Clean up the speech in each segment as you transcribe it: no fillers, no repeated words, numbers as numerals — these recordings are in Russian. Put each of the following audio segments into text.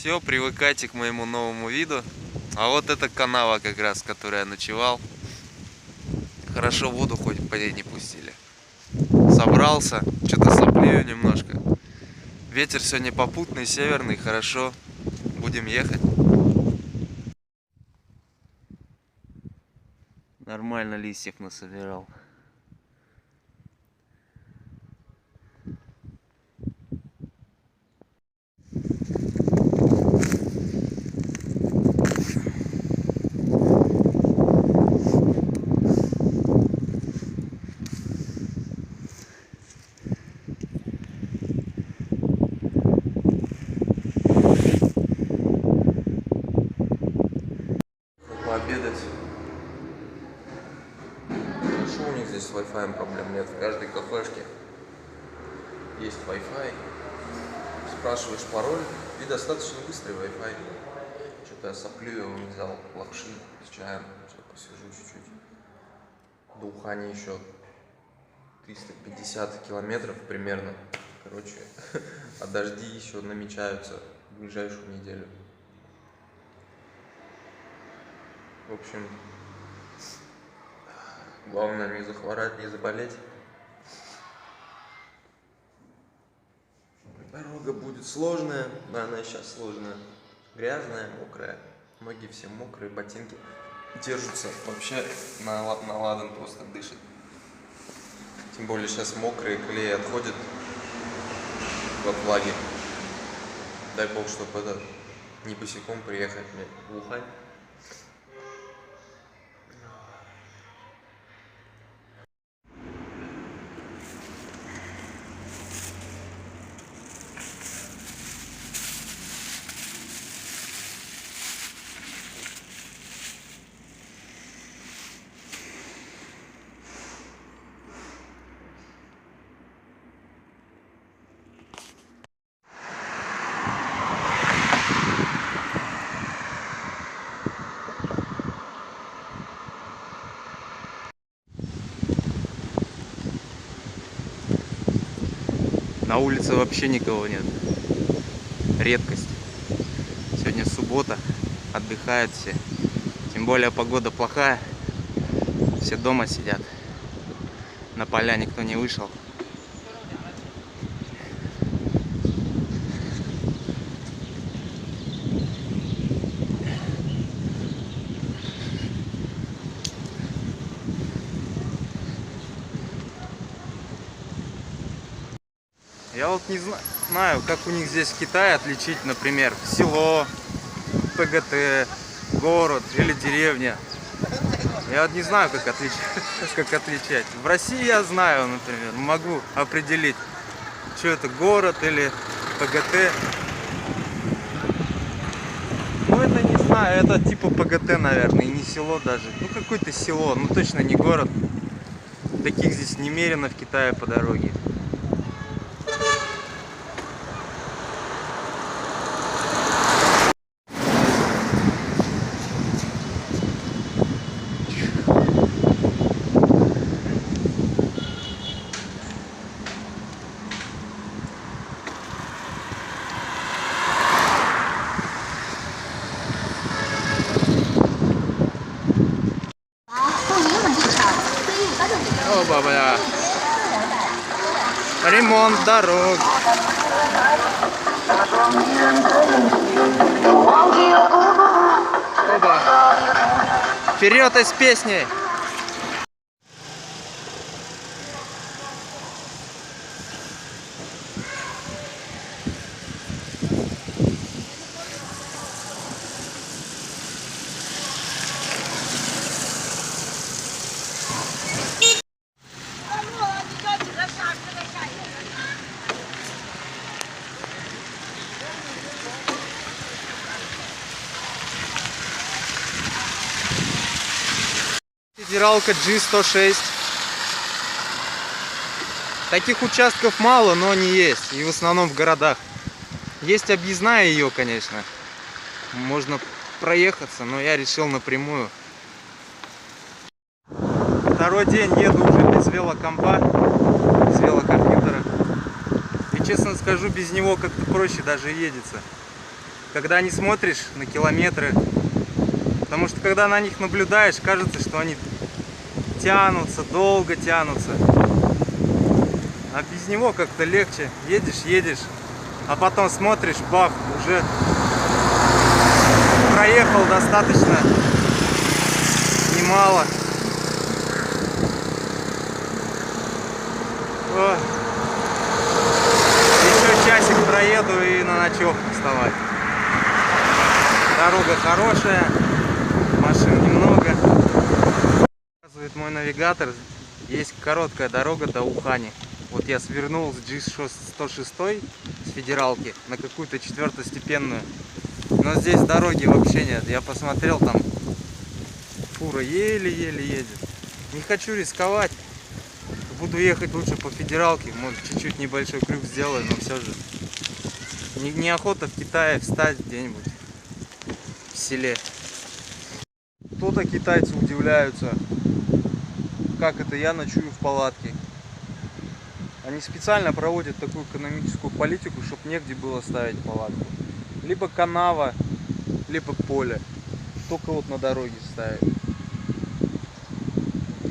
Все, привыкайте к моему новому виду. А вот это канава как раз, в которой я ночевал. Хорошо воду хоть по ней не пустили. Собрался, что-то соплею немножко. Ветер сегодня попутный, северный, хорошо. Будем ехать. Нормально листьев насобирал. Пообедать. Хорошо, у них здесь с Wi-Fi проблем нет. В каждой кафешке есть Wi-Fi. Спрашиваешь пароль и достаточно быстрый Wi-Fi. Что-то я соплю, я его взял лапши с чаем. Сейчас посижу чуть-чуть. До Ухани еще 350 километров примерно. Короче, а дожди еще намечаются в ближайшую неделю. В общем, главное не захворать, не заболеть. Дорога будет сложная, да, она сейчас сложная. Грязная, мокрая. Ноги все мокрые, ботинки держатся. Вообще на ладан просто дышит. Тем более сейчас мокрые, клей отходит во влаге. Дай бог, чтобы это не босиком приехать мне в Ухань. На улице вообще никого нет. Редкость. Сегодня суббота, отдыхают все. Тем более погода плохая. Все дома сидят. На поля никто не вышел. Я вот не знаю, как у них здесь в Китае отличить, например, село, ПГТ, город или деревня. Я вот не знаю, как отличать. В России я знаю, например, могу определить, что это город или ПГТ. Ну это не знаю, это типа ПГТ, наверное, и не село даже. Ну какое-то село, ну точно не город. Таких здесь немерено в Китае по дороге. О, баба. Ремонт дорог. Оба. Вперед из песни. Федералка G106. Таких участков мало, но они есть. И в основном в городах. Есть объездная ее, конечно. Можно проехаться, но я решил напрямую. Второй день еду уже без велокомпа, без велокомпьютера. И честно скажу, без него как-то проще даже едется. когда не смотришь на километры. Потому что когда на них наблюдаешь, кажется, что они тянутся, долго тянутся. А без него как-то легче. Едешь, а потом смотришь, бах, уже проехал достаточно немало. О, еще часик проеду и на ночевку вставать. Дорога хорошая, машин немного. Показывает мой навигатор, есть короткая дорога до Ухани. Вот я свернул с G106 с федералки на какую-то четвертостепенную. Но здесь дороги вообще нет. Я посмотрел, там фура еле-еле едет. Не хочу рисковать. Буду ехать лучше по федералке. Может, чуть-чуть небольшой крюк сделаю, но все же. Неохота в Китае встать где-нибудь в селе. Кто-то китайцы удивляются, как это я ночую в палатке. Они специально проводят такую экономическую политику, чтобы негде было ставить палатку. Либо канава, либо поле. Только вот на дороге ставят.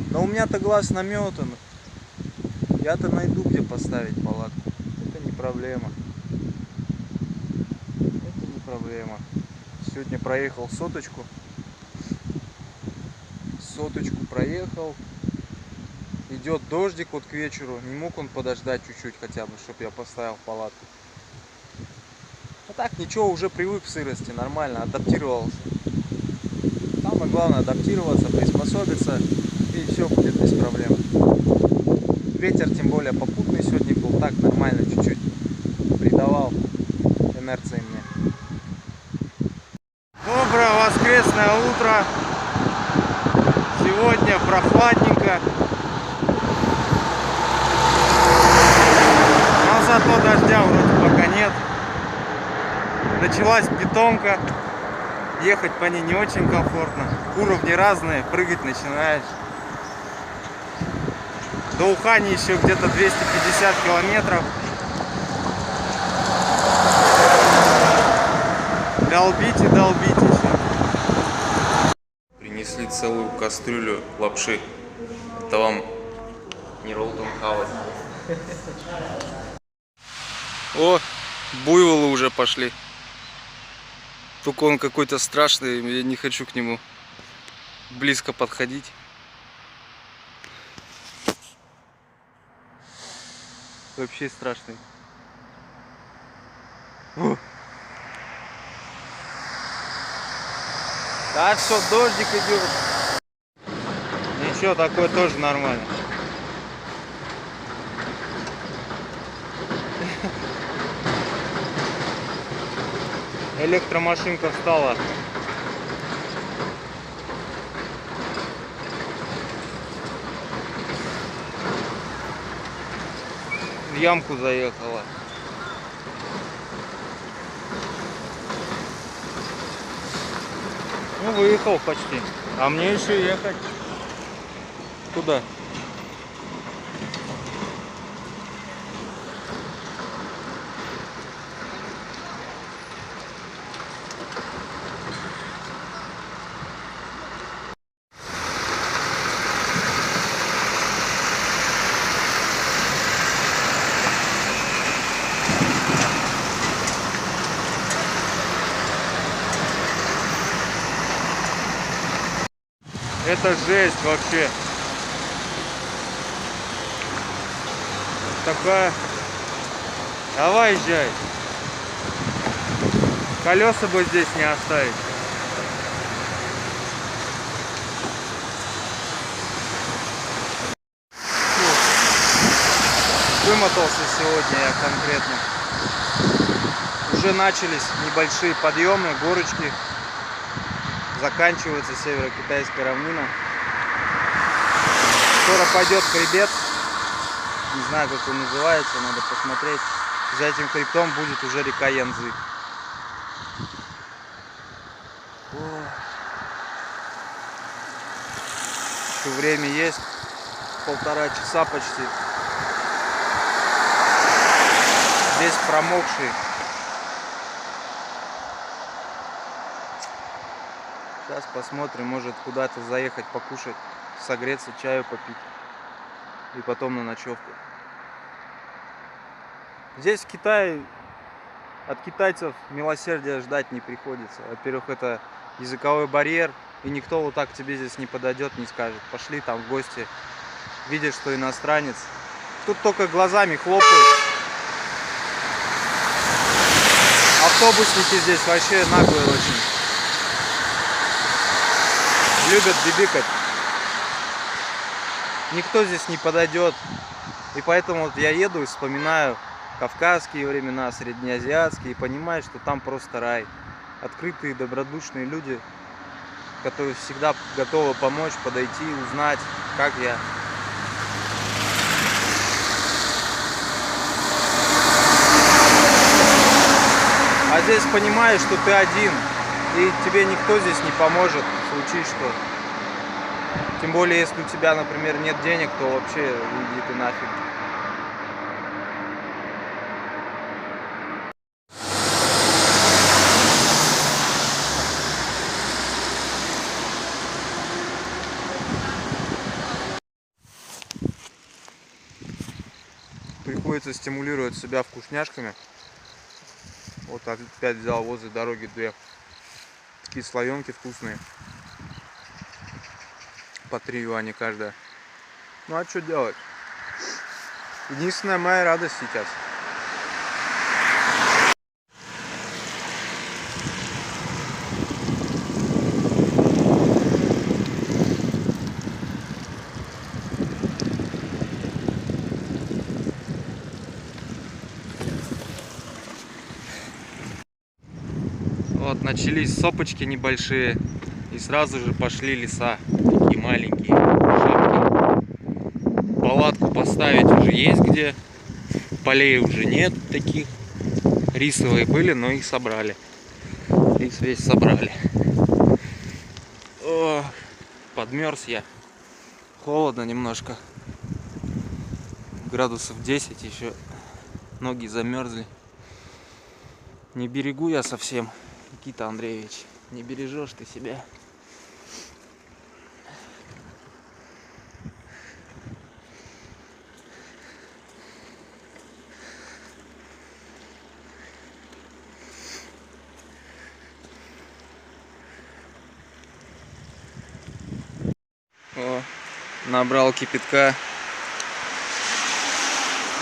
Но у меня-то глаз наметан. Я-то найду, где поставить палатку. Это не проблема. Это не проблема. Сегодня проехал соточку. Соточку проехал. Идет дождик вот к вечеру. Не мог он подождать чуть-чуть хотя бы, чтобы я поставил палатку. А так ничего, уже привык к сырости, нормально, адаптировался. Самое главное адаптироваться, приспособиться, и все будет без проблем. Ветер тем более попутный сегодня был, так нормально чуть-чуть придавал инерции мне. Доброе воскресное утро. Сегодня прохладненько. Но зато дождя вроде пока нет. Началась бетонка. Ехать по ней не очень комфортно. Уровни разные, прыгать начинаешь. До Ухани еще где-то 250 километров. Долбить и долбить еще. Принесли целую кастрюлю лапши. Это вам не роллтон хавать. О, буйволы уже пошли. Только он какой-то страшный, я не хочу к нему близко подходить. Вообще страшный. Так что дождик идет. Ничего, такое тоже нормально. Электромашинка встала. В ямку заехала. Ну, выехал почти. А мне еще ехать. Куда? Это жесть вообще. Такая. Давай езжай. Колеса бы здесь не оставить. Вымотался сегодня я конкретно. Уже начались небольшие подъемы, горочки. Заканчивается северо-китайская равнина. Скоро пойдет хребет. Не знаю, как он называется, надо посмотреть. За этим хребтом будет уже река Янцзы. Еще время есть. 1,5 часа почти. Весь промокший. Сейчас посмотрим, может куда-то заехать покушать, согреться, чаю попить. И потом на ночевку. Здесь в Китае от китайцев милосердия ждать не приходится. Во-первых, это языковой барьер, и никто вот так к тебе здесь не подойдет, не скажет: пошли там в гости. Видишь, что иностранец. Тут только глазами хлопают. Автобусники здесь вообще наглые очень. Любят бибикать. Никто здесь не подойдет. И поэтому вот я еду и вспоминаю кавказские времена, среднеазиатские, и понимаю, что там просто рай. Открытые, добродушные люди, которые всегда готовы помочь, подойти, узнать, как я. А здесь понимаешь, что ты один, и тебе никто здесь не поможет, случись что. Тем более, если у тебя, например, нет денег, то вообще уйди ты нафиг. Приходится стимулировать себя вкусняшками. Вот опять взял возле дороги две такие слоенки вкусные. По 3 юаня каждая. Ну а что делать? Единственная моя радость сейчас. Вот начались сопочки небольшие, и сразу же пошли леса, такие маленькие шапки. Палатку поставить уже есть где, полей уже нет таких. Рисовые были, но их собрали. Рис весь собрали. О, подмерз я. Холодно немножко. Градусов 10 еще. Ноги замерзли. Не берегу я совсем, Никита Андреевич. Не бережешь ты себя. О, набрал кипятка.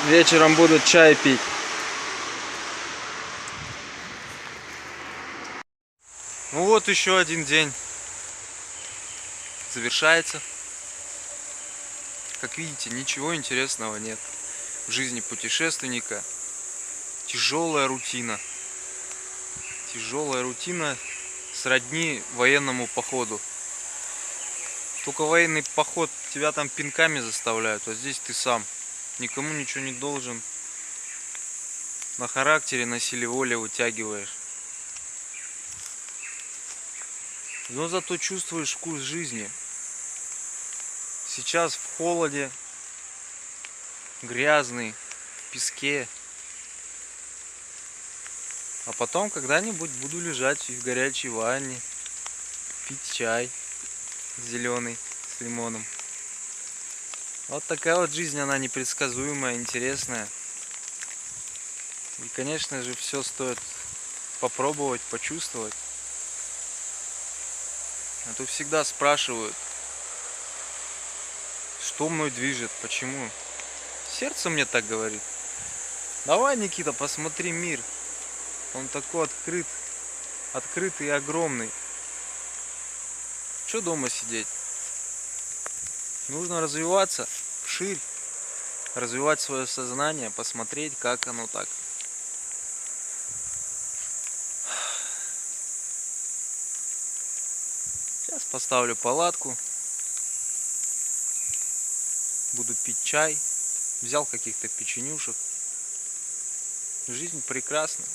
Вечером будут чай пить. Ну вот еще один день завершается. Как видите, ничего интересного нет в жизни путешественника. Тяжелая рутина. Тяжелая рутина сродни военному походу. Только военный поход тебя там пинками заставляют, а здесь ты сам. Никому ничего не должен. На характере, на силе воли вытягиваешь. Но зато чувствуешь вкус жизни. Сейчас в холоде, грязный, в песке. А потом когда-нибудь буду лежать в горячей ванне, пить чай зеленый с лимоном. Вот такая вот жизнь, она непредсказуемая, интересная. И, конечно же, все стоит попробовать, почувствовать. А то всегда спрашивают, что мной движет, почему. Сердце мне так говорит. Давай, Никита, посмотри мир. Он такой открытый и огромный. Что дома сидеть? Нужно развиваться вширь, развивать свое сознание, посмотреть, как оно так. Сейчас поставлю палатку, буду пить чай, взял каких-то печенюшек. Жизнь прекрасна.